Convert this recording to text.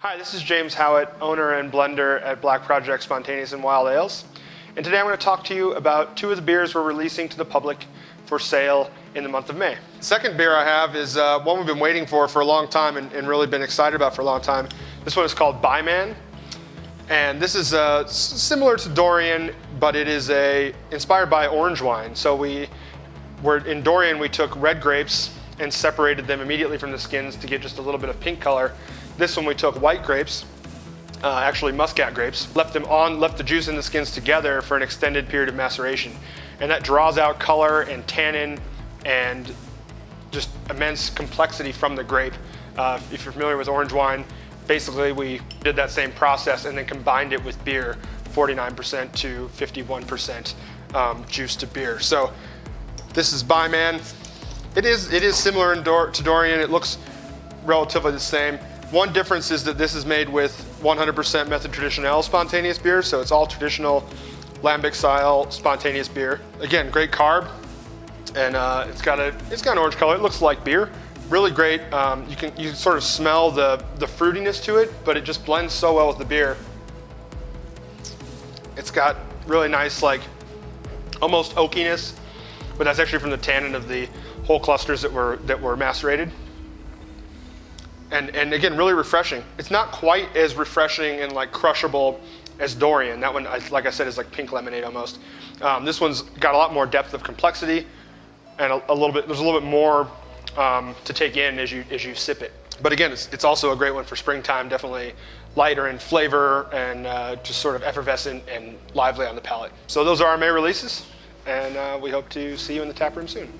Hi, this is James Howat, owner and blender at Black Project Spontaneous and Wild Ales. And today I'm going to talk to you about two of the beers we're releasing to the public for sale in the month of May. The second beer I have is one we've been waiting for a long time and really been excited about for a long time. This one is called BYEMAN. And this is similar to Dorian, but it is inspired by orange wine. So in Dorian, we took red grapes and separated them immediately from the skins to get just a little bit of pink color. This one we took white grapes, actually muscat grapes, left the juice and the skins together for an extended period of maceration. And that draws out color and tannin and just immense complexity from the grape. If you're familiar with orange wine, basically we did that same process and then combined it with beer, 49% to 51% juice to beer. So this is BYEMAN. It is similar to Dorian. It looks relatively the same. One difference is that this is made with 100% method traditionnel spontaneous beer, so it's all traditional lambic style spontaneous beer. Again, great carb, and it's got an orange color. It looks like beer. Really great. You can sort of smell the fruitiness to it, but it just blends so well with the beer. It's got really nice, like almost oakiness, but that's actually from the tannin of the whole clusters that were macerated. And again, really refreshing. It's not quite as refreshing and like crushable as Dorian. That one, like I said, is like pink lemonade almost. This one's got a lot more depth of complexity, and there's a little bit more to take in as you sip it. But again, it's also a great one for springtime. Definitely lighter in flavor and just sort of effervescent and lively on the palate. So those are our May releases, and we hope to see you in the tap room soon.